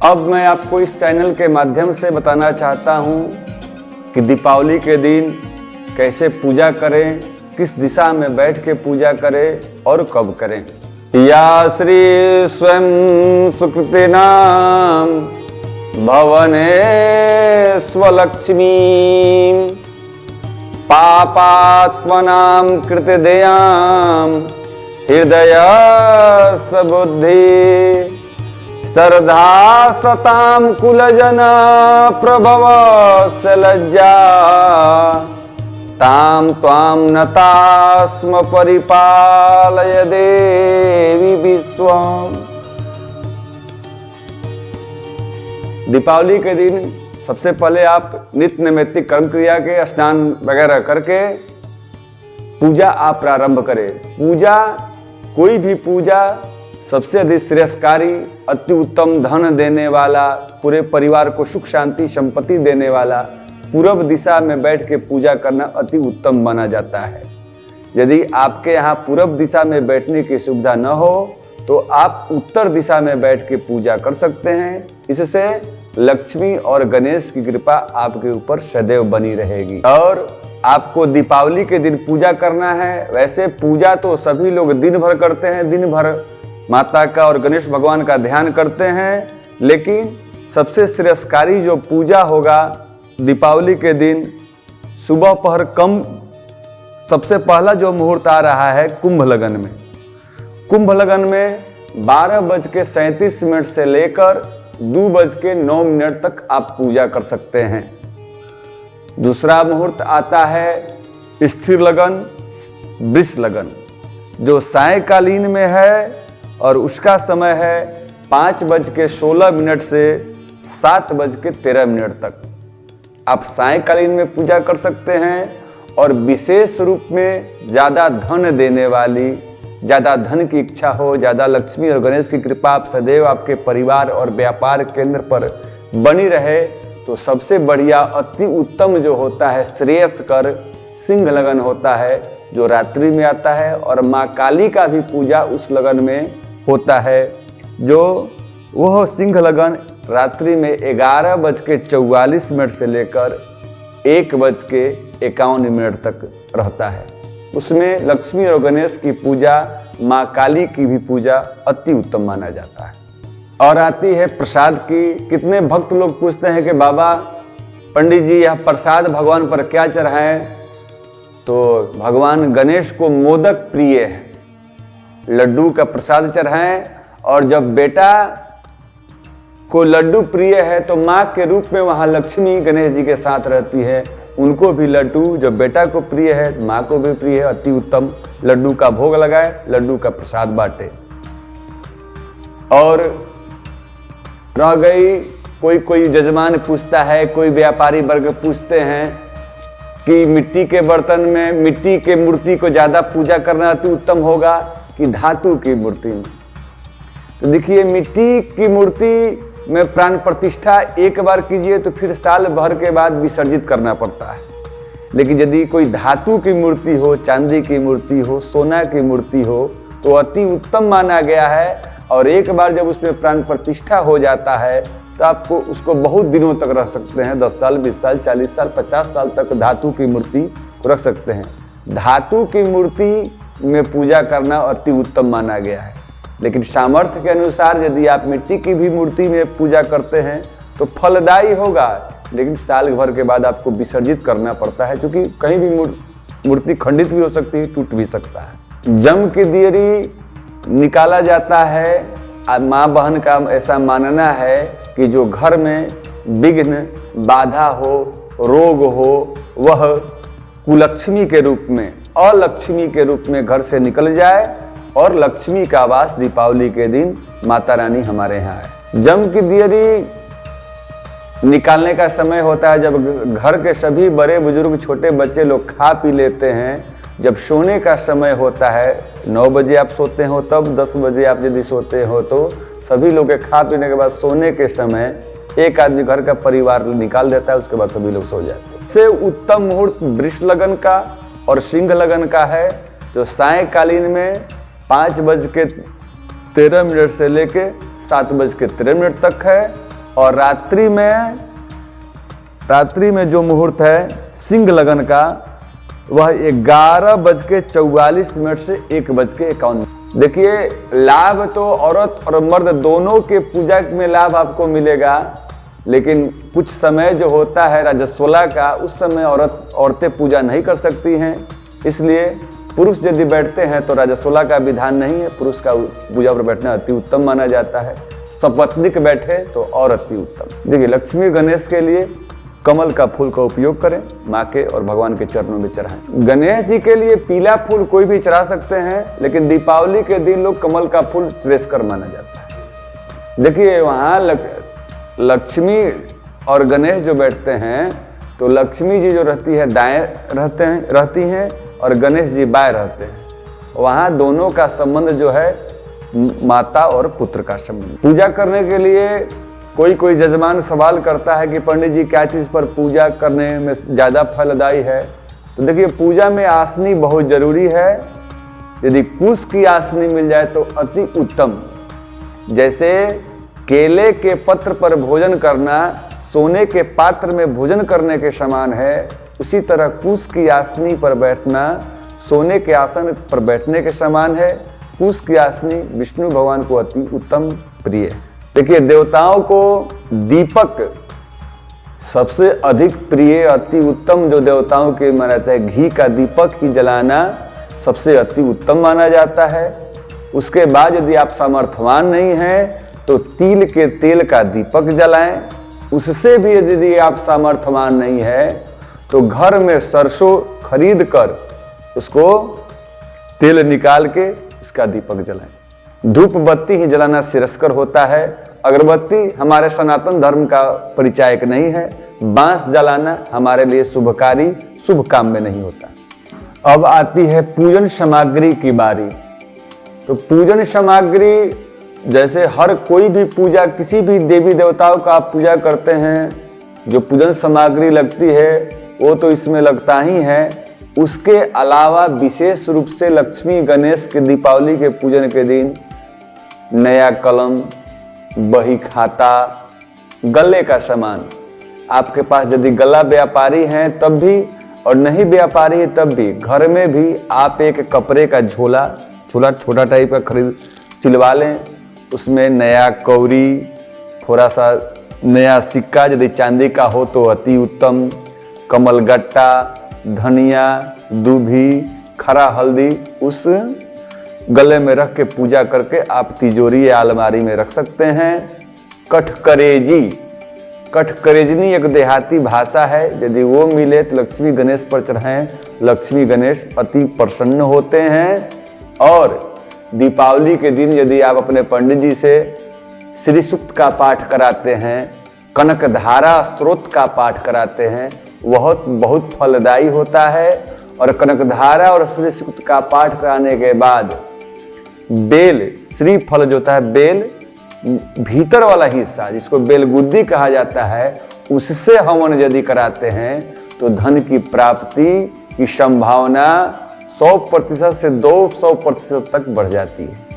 अब मैं आपको इस चैनल के माध्यम से बताना चाहता हूँ कि दीपावली के दिन कैसे पूजा करें, किस दिशा में बैठ के पूजा करें और कब करें। या श्री स्वयं सुकृतिनाम भवने स्वलक्ष्मी पापात्मनां कृतदयां हृदय सबुद्धि श्रद्धा सतां कुलजना प्रभव लज्जा तां त्वां नतास्म परिपालय देवी विश्वम्। दीपावली के दिन सबसे पहले आप नित्य नैमित्तिक कर्म क्रिया के स्नान वगैरह करके पूजा आप प्रारंभ करें। पूजा, कोई भी पूजा सबसे अधिक श्रेयस्कारी, अति उत्तम धन देने वाला, पूरे परिवार को सुख शांति संपत्ति देने वाला पूर्व दिशा में बैठ के पूजा करना अति उत्तम माना जाता है। यदि आपके यहाँ पूर्व दिशा में बैठने की सुविधा न हो तो आप उत्तर दिशा में बैठ के पूजा कर सकते हैं। इससे लक्ष्मी और गणेश की कृपा आपके ऊपर सदैव बनी रहेगी। और आपको दीपावली के दिन पूजा करना है। वैसे पूजा तो सभी लोग दिन भर करते हैं, दिन भर माता का और गणेश भगवान का ध्यान करते हैं, लेकिन सबसे श्रेयस्कारी जो पूजा होगा दीपावली के दिन सुबह पहर कम, सबसे पहला जो मुहूर्त आ रहा है कुंभ लगन में। कुंभ लगन में 12:37 से लेकर 2:09 तक आप पूजा कर सकते हैं। दूसरा मुहूर्त आता है स्थिर लगन, वृष लगन, जो सायंकालीन में है और उसका समय है 5:16 से 7:13 तक। आप सायंकालीन में पूजा कर सकते हैं और विशेष रूप में ज़्यादा धन देने वाली, ज़्यादा धन की इच्छा हो, ज़्यादा लक्ष्मी और गणेश की कृपा आप सदैव आपके परिवार और व्यापार केंद्र पर बनी रहे तो सबसे बढ़िया अति उत्तम जो होता है श्रेयस्कर सिंह लगन होता है, जो रात्रि में आता है। और माँ काली का भी पूजा उस लगन में होता है, जो वह सिंह लगन रात्रि में 11:44 से लेकर 1:51 तक रहता है। उसमें लक्ष्मी और गणेश की पूजा, माँ काली की भी पूजा अति उत्तम माना जाता है। और आती है प्रसाद की। कितने भक्त लोग पूछते हैं कि बाबा पंडित जी यह प्रसाद भगवान पर क्या चढ़ाएं? तो भगवान गणेश को मोदक प्रिय है, लड्डू का प्रसाद चढ़ाएं। और जब बेटा को लड्डू प्रिय है तो माँ के रूप में वहाँ लक्ष्मी गणेश जी के साथ रहती है, उनको भी लड्डू, जब बेटा को प्रिय है माँ को भी प्रिय है, अति उत्तम लड्डू का भोग लगाए, लड्डू का प्रसाद बांटे। और रह गई, कोई यजमान पूछता है, कोई व्यापारी वर्ग पूछते हैं कि मिट्टी के बर्तन में, मिट्टी के मूर्ति को ज़्यादा पूजा करना अति उत्तम होगा कि धातु की मूर्ति में? तो देखिए, मिट्टी की मूर्ति में प्राण प्रतिष्ठा एक बार कीजिए तो फिर साल भर के बाद विसर्जित करना पड़ता है। लेकिन यदि कोई धातु की मूर्ति हो, चांदी की मूर्ति हो, सोना की मूर्ति हो तो अति उत्तम माना गया है। और एक बार जब उसमें प्राण प्रतिष्ठा हो जाता है तो आपको उसको बहुत दिनों तक रख सकते हैं, 10 साल, 20 साल, 40 साल, 50 साल तक धातु की मूर्ति को रख सकते हैं। धातु की मूर्ति में पूजा करना अति उत्तम माना गया है। लेकिन सामर्थ्य के अनुसार यदि आप मिट्टी की भी मूर्ति में पूजा करते हैं तो फलदायी होगा, लेकिन साल भर के बाद आपको विसर्जित करना पड़ता है, क्योंकि कहीं भी मूर्ति खंडित भी हो सकती है, टूट भी सकता है। जम की दियरी निकाला जाता है। माँ बहन का ऐसा मानना है कि जो घर में विघ्न, बाधा हो, रोग हो, वह कुलक्ष्मी के रूप में, अलक्ष्मी के रूप में घर से निकल जाए और लक्ष्मी का वास दीपावली के दिन माता रानी हमारे यहाँ है। जम की दियरी निकालने का समय होता है जब घर के सभी बड़े बुजुर्ग, छोटे बच्चे लोग खा पी लेते हैं। जब सोने का समय होता है, 9 बजे आप सोते हो तब, 10 बजे आप यदि सोते हो तो सभी लोग के खा पीने के बाद सोने के समय एक आदमी घर का परिवार निकाल देता है, उसके बाद सभी लोग सो जाते हैं। सबसे उत्तम मुहूर्त वृष लगन का और सिंह लगन का है, जो सायंकालीन में 13 मिनट से लेके 7:13 तक है। और रात्रि में जो मुहूर्त है सिंह लगन का वह 11:44 से 1:51। देखिए, लाभ तो औरत और मर्द दोनों के पूजा में लाभ आपको मिलेगा, लेकिन कुछ समय जो होता है राजस्वला का, उस समय औरतें पूजा नहीं कर सकती हैं। इसलिए पुरुष यदि बैठते हैं तो राजस्वला का विधान नहीं है, पुरुष का पूजा पर बैठना अति उत्तम माना जाता है। सपत्नीक बैठे तो और अति उत्तम। देखिए, लक्ष्मी गणेश के लिए कमल का फूल का उपयोग करें, माँ के और भगवान के चरणों में चढ़ाएं। गणेश जी के लिए पीला फूल कोई भी चढ़ा सकते हैं, लेकिन दीपावली के दिन लोग कमल का फूल श्रेष्ठकर माना जाता है। देखिए, वहाँ लक्ष्मी और गणेश जो बैठते हैं तो लक्ष्मी जी जो रहती है दाएं रहती हैं और गणेश जी बाएं रहते हैं। वहाँ दोनों का संबंध जो है माता और पुत्र का संबंध। पूजा करने के लिए कोई जजमान सवाल करता है कि पंडित जी क्या चीज़ पर पूजा करने में ज़्यादा फलदायी है। तो देखिए, पूजा में आसनी बहुत जरूरी है। यदि कुश की आसनी मिल जाए तो अति उत्तम। जैसे केले के पत्र पर भोजन करना सोने के पात्र में भोजन करने के समान है, उसी तरह कुश की आसनी पर बैठना सोने के आसन पर बैठने के समान है। कुश की आसनी विष्णु भगवान को अति उत्तम प्रिय है। देखिए, देवताओं को दीपक सबसे अधिक प्रिय, अति उत्तम जो देवताओं के माना जाता है, घी का दीपक ही जलाना सबसे अति उत्तम माना जाता है। उसके बाद यदि आप सामर्थ्यवान नहीं हैं तो तिल के तेल का दीपक जलाएं। उससे भी यदि आप सामर्थ्यवान नहीं है तो घर में सरसों खरीद कर उसको तेल निकाल के उसका दीपक जलाएं। धूप बत्ती ही जलाना श्रेयस्कर होता है। अगरबत्ती हमारे सनातन धर्म का परिचायक नहीं है। बांस जलाना हमारे लिए शुभकारी, शुभ काम में नहीं होता। अब आती है पूजन सामग्री की बारी। तो पूजन सामग्री, जैसे हर कोई भी पूजा, किसी भी देवी देवताओं का आप पूजा करते हैं, जो पूजन सामग्री लगती है वो तो इसमें लगता ही है। उसके अलावा विशेष रूप से लक्ष्मी गणेश के दीपावली के पूजन के दिन नया कलम, बही खाता, गले का सामान, आपके पास यदि गला व्यापारी हैं तब भी और नहीं व्यापारी है तब भी, घर में भी आप एक कपड़े का झोला छोटा टाइप का खरीद सिलवा लें। उसमें नया कौड़ी, थोड़ा सा नया सिक्का यदि चांदी का हो तो अति उत्तम, कमलगट्टा, धनिया, दूभी, खरा हल्दी उस गले में रख के पूजा करके आप तिजोरी या अलमारी में रख सकते हैं। कठकरेजनी एक देहाती भाषा है, यदि वो मिले तो लक्ष्मी गणेश पर चढ़ाएं। लक्ष्मी गणेश अति प्रसन्न होते हैं। और दीपावली के दिन यदि आप अपने पंडित जी से श्री सूक्त का पाठ कराते हैं, कनकधारा स्तोत्र का पाठ कराते हैं, वह बहुत फलदायी होता है। और कनकधारा और श्री सूक्त का पाठ कराने के बाद बेल, श्री फल जो होता है, बेल भीतर वाला हिस्सा जिसको बेलगुद्दी कहा जाता है, उससे हवन यदि कराते हैं तो धन की प्राप्ति की संभावना 100% से 200% तक बढ़ जाती है।